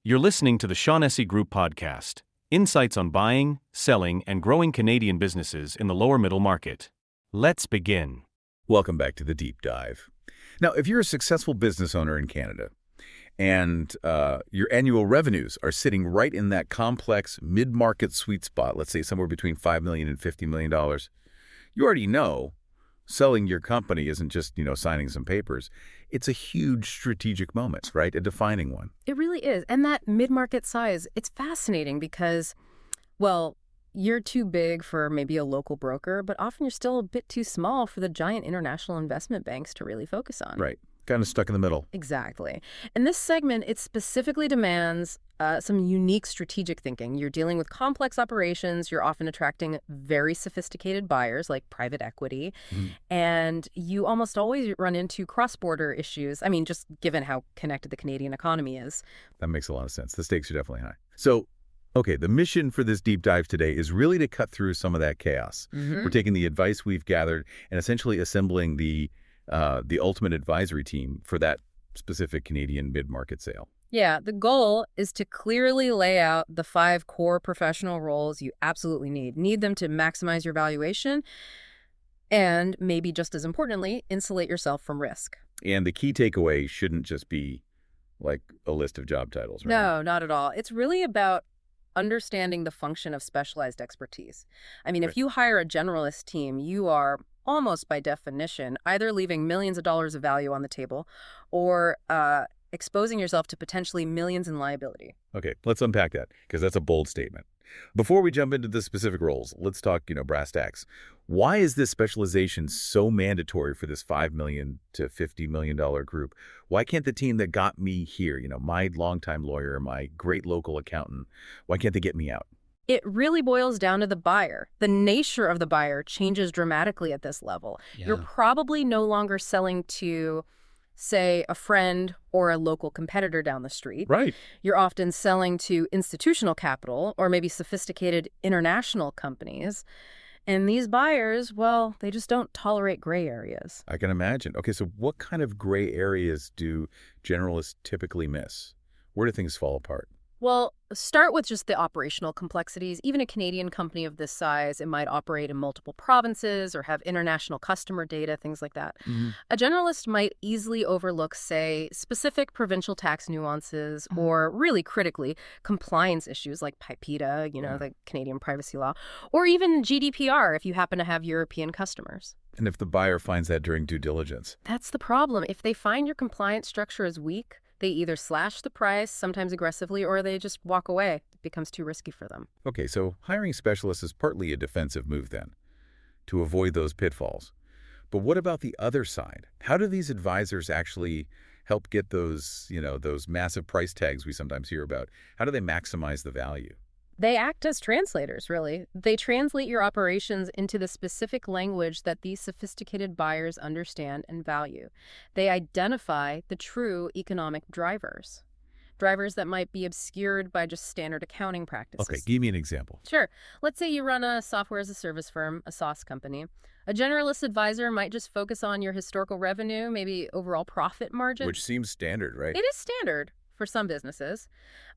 You're listening to the Shaughnessy Group podcast, insights on buying, selling, and growing Canadian businesses in the lower middle market. Let's begin. Welcome back to the Deep Dive. Now, if you're a successful business owner in Canada and your annual revenues are sitting right in that complex mid-market sweet spot, let's say somewhere between $5 million and $50 million, you already know selling your company isn't just, signing some papers. It's a huge strategic moment, right? A defining one. It really is. And that mid-market size, it's fascinating because, well, you're too big for maybe a local broker, but often you're still a bit too small for the giant international investment banks to really focus on. Right. Kind of stuck in the middle. Exactly. In this segment, it specifically demands some unique strategic thinking. You're dealing with complex operations. You're often attracting very sophisticated buyers like private equity. And you almost always run into cross-border issues. I mean, just given how connected the Canadian economy is. That makes a lot of sense. The stakes are definitely high. So, okay, the mission for this deep dive today is really to cut through some of that chaos. We're taking the advice we've gathered and essentially assembling the ultimate advisory team for that specific Canadian mid-market sale. Yeah, the goal is to clearly lay out the 5 core professional roles you absolutely need. Need them to maximize your valuation and, maybe just as importantly, insulate yourself from risk. And the key takeaway shouldn't just be like a list of job titles, right? No, not at all. It's really about understanding the function of specialized expertise. I mean, if you hire a generalist team, you are almost by definition either leaving millions of dollars of value on the table or exposing yourself to potentially millions in liability. Okay, let's unpack that, because that's a bold statement. Before we jump into the specific roles, let's talk, brass tacks. Why is this specialization so mandatory for this $5 million to $50 million group? Why can't the team that got me here, my longtime lawyer, my great local accountant, why can't they get me out? It really boils down to the buyer. The nature of the buyer changes dramatically at this level. Yeah. You're probably no longer selling to, say, a friend or a local competitor down the street. Right. You're often selling to institutional capital or maybe sophisticated international companies. And these buyers, well, they just don't tolerate gray areas. I can imagine. Okay, so what kind of gray areas do generalists typically miss? Where do things fall apart? Well, start with just the operational complexities. Even a Canadian company of this size, it might operate in multiple provinces or have international customer data, things like that. A generalist might easily overlook, say, specific provincial tax nuances or, really critically, compliance issues like PIPEDA, the Canadian privacy law, or even GDPR if you happen to have European customers. And if the buyer finds that during due diligence? That's the problem. If they find your compliance structure is weak, they either slash the price, sometimes aggressively, or they just walk away. It becomes too risky for them. Okay, so hiring specialists is partly a defensive move then, to avoid those pitfalls. But what about the other side? How do these advisors actually help get those, those massive price tags we sometimes hear about? How do they maximize the value? They act as translators, really. They translate your operations into the specific language that these sophisticated buyers understand and value. They identify the true economic drivers that might be obscured by just standard accounting practices. Okay, give me an example. Sure. Let's say you run a software as a service firm, a SaaS company. A generalist advisor might just focus on your historical revenue, maybe overall profit margin. Which seems standard, right? It is standard for some businesses,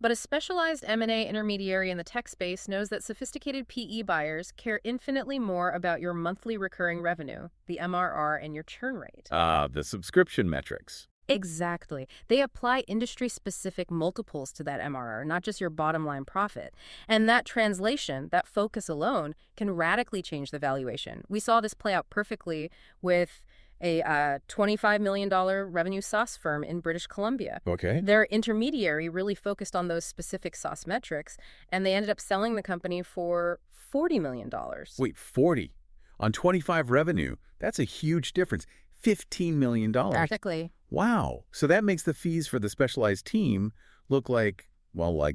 but a specialized M&A intermediary in the tech space knows that sophisticated PE buyers care infinitely more about your monthly recurring revenue, the MRR, and your churn rate. The subscription metrics. Exactly. They apply industry-specific multiples to that MRR, not just your bottom-line profit. And that translation, that focus alone, can radically change the valuation. We saw this play out perfectly with a $25 million revenue SaaS firm in British Columbia. Okay. Their intermediary really focused on those specific SaaS metrics, and they ended up selling the company for $40 million. Wait, 40? On 25 revenue? That's a huge difference. $15 million. Practically. Wow. So that makes the fees for the specialized team look like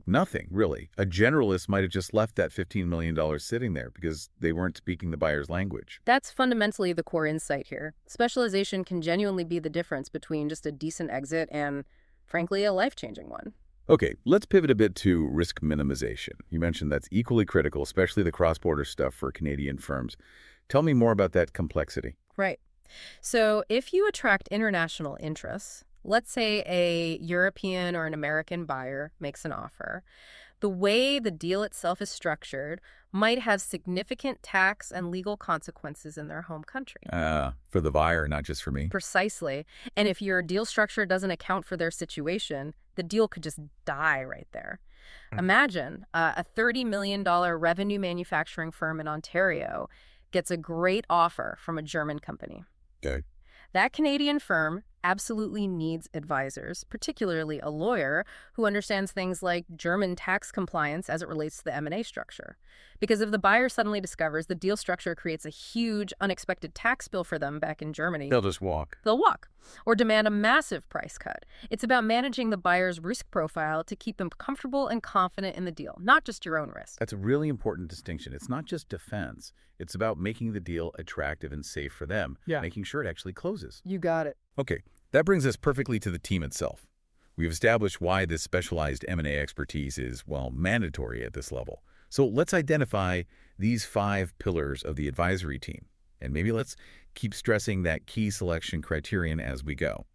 nothing, really. A generalist might have just left that $15 million sitting there because they weren't speaking the buyer's language. That's fundamentally the core insight here. Specialization can genuinely be the difference between just a decent exit and, frankly, a life-changing one. Okay, let's pivot a bit to risk minimization. You mentioned that's equally critical, especially the cross-border stuff for Canadian firms. Tell me more about that complexity. Right. So if you attract international interests, Let's say a European or an American buyer makes an offer. The way the deal itself is structured might have significant tax and legal consequences in their home country. For the buyer, not just for me. Precisely. And if your deal structure doesn't account for their situation, the deal could just die right there. Imagine a $30 million revenue manufacturing firm in Ontario gets a great offer from a German company. Okay. That Canadian firm absolutely needs advisors, particularly a lawyer who understands things like German tax compliance as it relates to the M&A structure. Because if the buyer suddenly discovers the deal structure creates a huge, unexpected tax bill for them back in Germany, They'll just walk. they'll walk or demand a massive price cut. It's about managing the buyer's risk profile to keep them comfortable and confident in the deal, not just your own risk. That's a really important distinction. It's not just defense. It's about making the deal attractive and safe for them, making sure it actually closes. You got it. Okay, that brings us perfectly to the team itself. We've established why this specialized M&A expertise is, well, mandatory at this level. So let's identify these 5 pillars of the advisory team. And maybe let's keep stressing that key selection criterion as we go.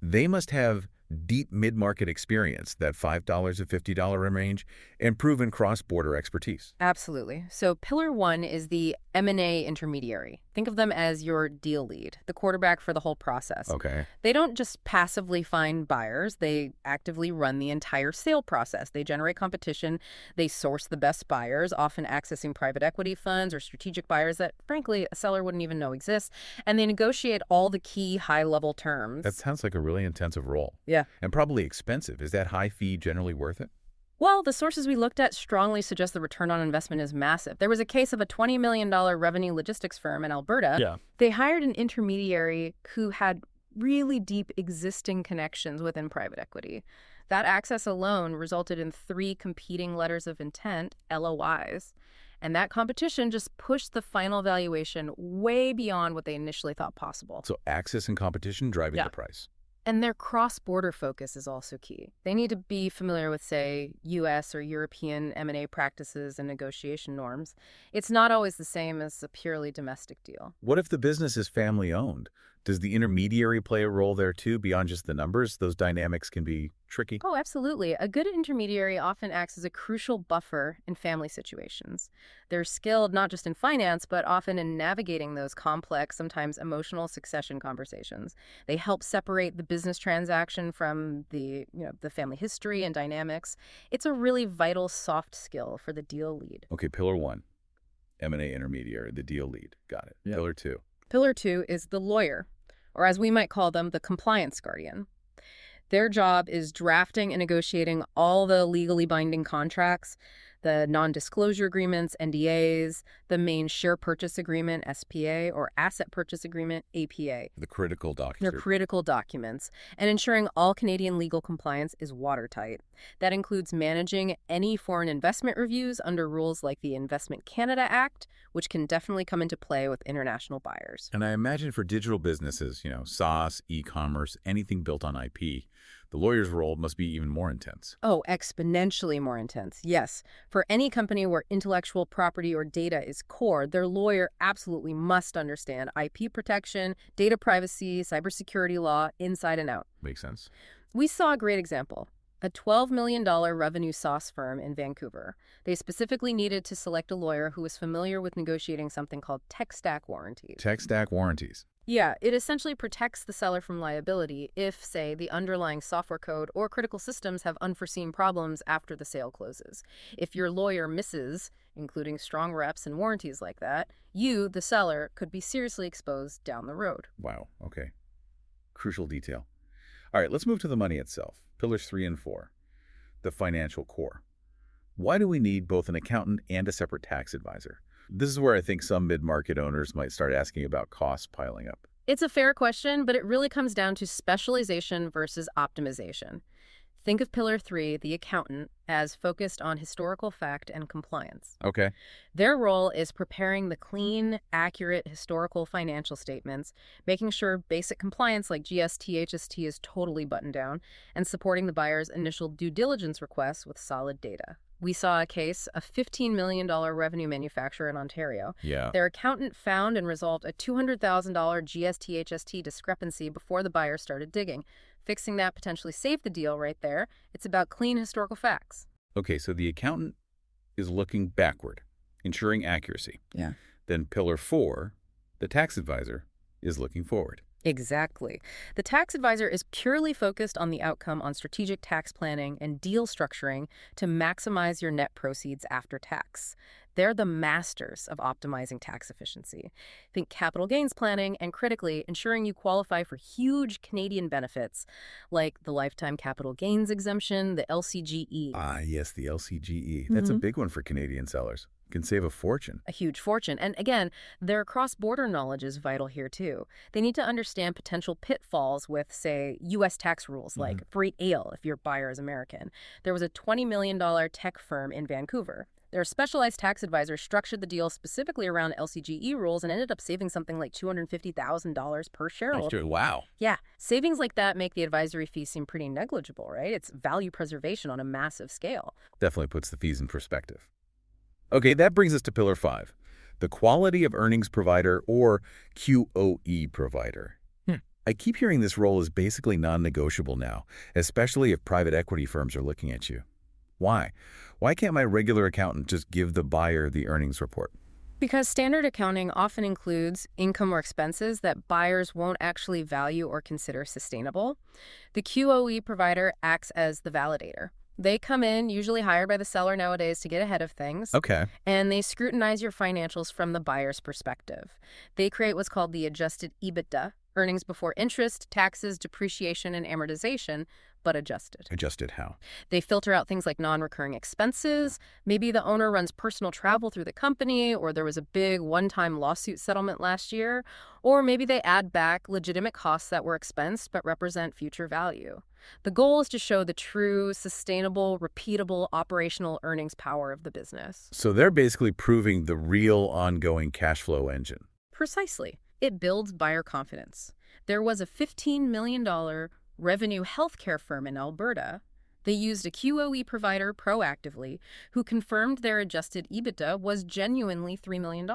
They must have deep mid-market experience, that $5 to $50 range, and proven cross-border expertise. Absolutely. So pillar 1 is the M&A intermediary. Think of them as your deal lead, the quarterback for the whole process. Okay. They don't just passively find buyers. They actively run the entire sale process. They generate competition. They source the best buyers, often accessing private equity funds or strategic buyers that, frankly, a seller wouldn't even know exist. And they negotiate all the key high-level terms. That sounds like a really intensive role. Yeah. And probably expensive. Is that high fee generally worth it? Well, the sources we looked at strongly suggest the return on investment is massive. There was a case of a $20 million revenue logistics firm in Alberta. Yeah. They hired an intermediary who had really deep existing connections within private equity. That access alone resulted in 3 competing letters of intent, LOIs. And that competition just pushed the final valuation way beyond what they initially thought possible. So access and competition driving the price. And their cross-border focus is also key. They need to be familiar with, say, U.S. or European M&A practices and negotiation norms. It's not always the same as a purely domestic deal. What if the business is family-owned? Does the intermediary play a role there too, beyond just the numbers? Those dynamics can be tricky. Oh, absolutely. A good intermediary often acts as a crucial buffer in family situations. They're skilled not just in finance, but often in navigating those complex, sometimes emotional succession conversations. They help separate the business transaction from the family history and dynamics. It's a really vital soft skill for the deal lead. Okay, pillar 1, M&A intermediary, the deal lead. Got it. Yeah. Pillar 2. Pillar 2 is the lawyer, or as we might call them, the compliance guardian. Their job is drafting and negotiating all the legally binding contracts, the non-disclosure agreements, NDAs, the main share purchase agreement, SPA, or asset purchase agreement, APA. The critical documents. They're critical documents, and ensuring all Canadian legal compliance is watertight. That includes managing any foreign investment reviews under rules like the Investment Canada Act, which can definitely come into play with international buyers. And I imagine for digital businesses, SaaS, e-commerce, anything built on IP, the lawyer's role must be even more intense. Oh, exponentially more intense, yes. For any company where intellectual property or data is core, their lawyer absolutely must understand IP protection, data privacy, cybersecurity law, inside and out. Makes sense. We saw a great example. A $12 million revenue SaaS firm in Vancouver. They specifically needed to select a lawyer who was familiar with negotiating something called tech stack warranties. Tech stack warranties. Yeah, it essentially protects the seller from liability if, say, the underlying software code or critical systems have unforeseen problems after the sale closes. If your lawyer misses, including strong reps and warranties like that, you, the seller, could be seriously exposed down the road. Wow, okay. Crucial detail. All right, let's move to the money itself. Pillars 3 and 4. The financial core. Why do we need both an accountant and a separate tax advisor? This is where I think some mid-market owners might start asking about costs piling up. It's a fair question, but it really comes down to specialization versus optimization. Think of Pillar 3, the accountant, as focused on historical fact and compliance. Okay. Their role is preparing the clean, accurate historical financial statements, making sure basic compliance like GST, HST is totally buttoned down, and supporting the buyer's initial due diligence requests with solid data. We saw a case, a $15 million revenue manufacturer in Ontario. Yeah. Their accountant found and resolved a $200,000 GST-HST discrepancy before the buyer started digging. Fixing that potentially saved the deal right there. It's about clean historical facts. Okay, so the accountant is looking backward, ensuring accuracy. Yeah. Then pillar 4, the tax advisor, is looking forward. Exactly. The tax advisor is purely focused on the outcome on strategic tax planning and deal structuring to maximize your net proceeds after tax. They're the masters of optimizing tax efficiency. Think capital gains planning and, critically, ensuring you qualify for huge Canadian benefits like the lifetime capital gains exemption, the LCGE. Ah, yes, the LCGE. That's a big one for Canadian sellers. Can save a fortune. A huge fortune. And again, their cross-border knowledge is vital here too. They need to understand potential pitfalls with, say, U.S. tax rules like free ale if your buyer is American. There was a $20 million tech firm in Vancouver. Their specialized tax advisor structured the deal specifically around LCGE rules and ended up saving something like $250,000 per shareholder. Wow. Yeah, savings like that make the advisory fee seem pretty negligible, right? It's value preservation on a massive scale. Definitely puts the fees in perspective. Okay, that brings us to pillar 5, the quality of earnings provider, or QOE provider. I keep hearing this role is basically non-negotiable now, especially if private equity firms are looking at you. Why? Why can't my regular accountant just give the buyer the earnings report? Because standard accounting often includes income or expenses that buyers won't actually value or consider sustainable. The QOE provider acts as the validator. They come in, usually hired by the seller nowadays, to get ahead of things. Okay. And they scrutinize your financials from the buyer's perspective. They create what's called the adjusted EBITDA, earnings before interest, taxes, depreciation, and amortization, but adjusted. Adjusted how? They filter out things like non-recurring expenses. Maybe the owner runs personal travel through the company, or there was a big one-time lawsuit settlement last year. Or maybe they add back legitimate costs that were expensed but represent future value. The goal is to show the true, sustainable, repeatable operational earnings power of the business. So they're basically proving the real ongoing cash flow engine. Precisely. It builds buyer confidence. There was a $15 million revenue healthcare firm in Alberta. They used a QOE provider proactively who confirmed their adjusted EBITDA was genuinely $3 million.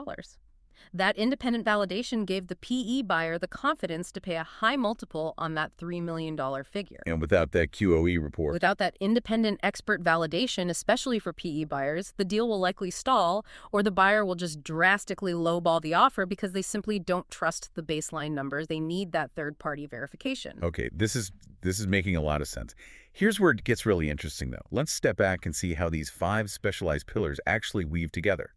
That independent validation gave the PE buyer the confidence to pay a high multiple on that $3 million figure. And without that QOE report. Without that independent expert validation, especially for PE buyers, the deal will likely stall, or the buyer will just drastically lowball the offer because they simply don't trust the baseline numbers. They need that third-party verification. Okay, this is making a lot of sense. Here's where it gets really interesting, though. Let's step back and see how these 5 specialized pillars actually weave together.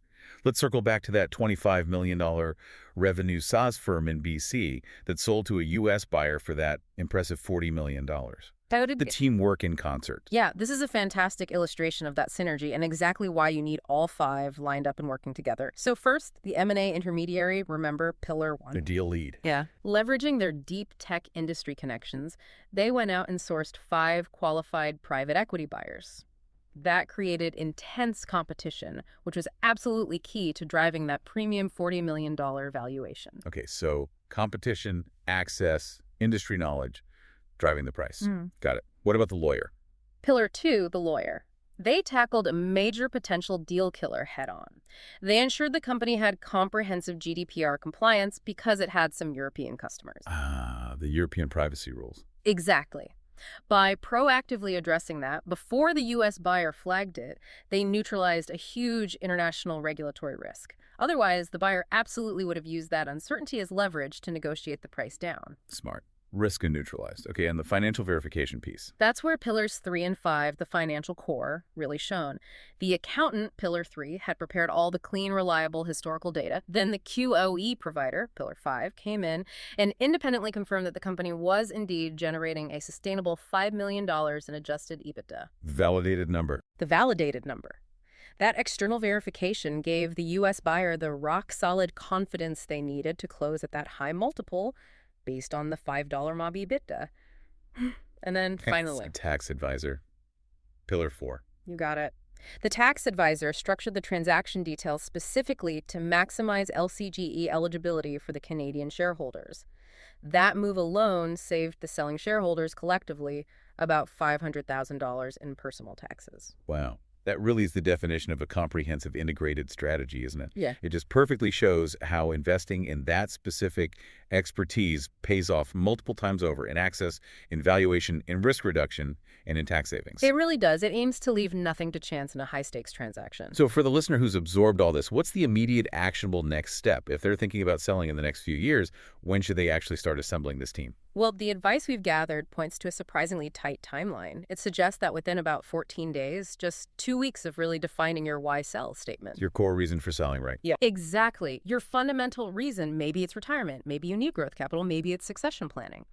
Let's circle back to that $25 million revenue SaaS firm in BC that sold to a U.S. buyer for that impressive $40 million. The team work in concert. Yeah, this is a fantastic illustration of that synergy and exactly why you need all 5 lined up and working together. So first, the M&A intermediary, remember, pillar 1. The deal lead. Yeah. Leveraging their deep tech industry connections, they went out and sourced 5 qualified private equity buyers. That created intense competition, which was absolutely key to driving that premium $40 million valuation. Okay, so competition, access, industry knowledge, driving the price. Got it. What about the lawyer? Pillar 2, the lawyer. They tackled a major potential deal killer head-on. They ensured the company had comprehensive GDPR compliance because it had some European customers. Ah, the European privacy rules. Exactly. By proactively addressing that, before the U.S. buyer flagged it, they neutralized a huge international regulatory risk. Otherwise, the buyer absolutely would have used that uncertainty as leverage to negotiate the price down. Smart. Risk and neutralized. Okay, and the financial verification piece. That's where pillars 3 and 5, the financial core, really shone. The accountant, pillar 3, had prepared all the clean, reliable historical data. Then the QOE provider, pillar 5, came in and independently confirmed that the company was indeed generating a sustainable $5 million in adjusted EBITDA. Validated number. The validated number. That external verification gave the U.S. buyer the rock-solid confidence they needed to close at that high multiple based on the $5 mob EBITDA. And then finally, tax advisor. Pillar 4. You got it. The tax advisor structured the transaction details specifically to maximize LCGE eligibility for the Canadian shareholders. That move alone saved the selling shareholders collectively about $500,000 in personal taxes. Wow. That really is the definition of a comprehensive integrated strategy, isn't it? Yeah. It just perfectly shows how investing in that specific expertise pays off multiple times over in access, in valuation, in risk reduction, and in tax savings. It really does. It aims to leave nothing to chance in a high-stakes transaction. So for the listener who's absorbed all this, what's the immediate actionable next step? If they're thinking about selling in the next few years, when should they actually start assembling this team? Well, the advice we've gathered points to a surprisingly tight timeline. It suggests that within about 14 days, just 2 weeks of really defining your why sell statement. Your core reason for selling, right? Yeah, exactly. Your fundamental reason, maybe it's retirement, maybe you need growth capital, maybe it's succession planning.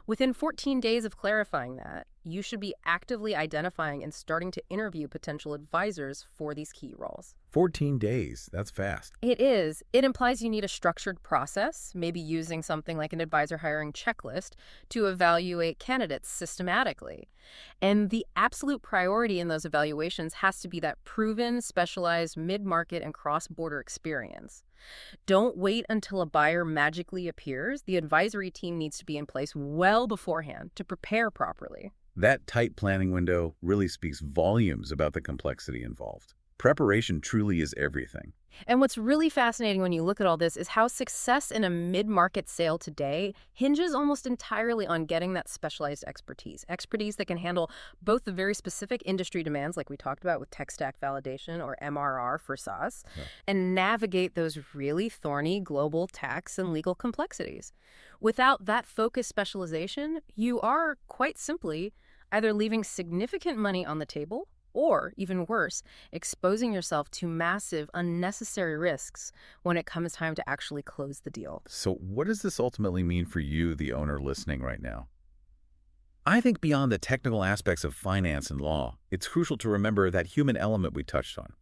Within 14 days of clarifying that, you should be actively identifying and starting to interview potential advisors for these key roles. 14 days. That's fast. It is. It implies you need a structured process, maybe using something like an advisor hiring checklist to evaluate candidates systematically. And the absolute priority in those evaluations has to be that proven, specialized, mid-market, and cross-border experience. Don't wait until a buyer magically appears. The advisory team needs to be in place well beforehand to prepare properly. That tight planning window really speaks volumes about the complexity involved. Preparation truly is everything. And what's really fascinating when you look at all this is how success in a mid-market sale today hinges almost entirely on getting that specialized expertise that can handle both the very specific industry demands like we talked about with tech stack validation or MRR for SaaS, and navigate those really thorny global tax and legal complexities. Without that focused specialization, you are, quite simply, either leaving significant money on the table or, even worse, exposing yourself to massive, unnecessary risks when it comes time to actually close the deal. So what does this ultimately mean for you, the owner listening right now? I think beyond the technical aspects of finance and law, it's crucial to remember that human element we touched on,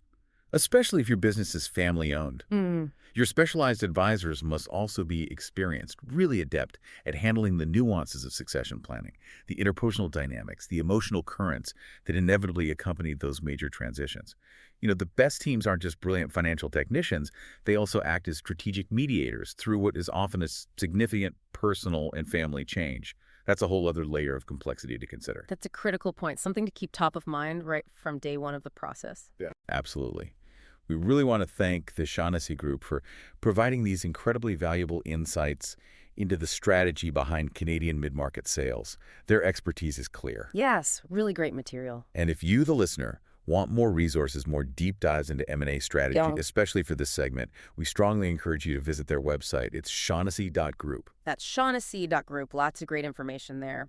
especially if your business is family-owned. Your specialized advisors must also be experienced, really adept at handling the nuances of succession planning, the interpersonal dynamics, the emotional currents that inevitably accompany those major transitions. You know, the best teams aren't just brilliant financial technicians, they also act as strategic mediators through what is often a significant personal and family change. That's a whole other layer of complexity to consider. That's a critical point, something to keep top of mind right from day one of the process. Yeah, absolutely. We really want to thank the Shaughnessy Group for providing these incredibly valuable insights into the strategy behind Canadian mid-market sales. Their expertise is clear. Yes, really great material. And if you, the listener, want more resources, more deep dives into M&A strategy, especially for this segment, we strongly encourage you to visit their website. It's shaughnessy.group. That's shaughnessy.group. Lots of great information there.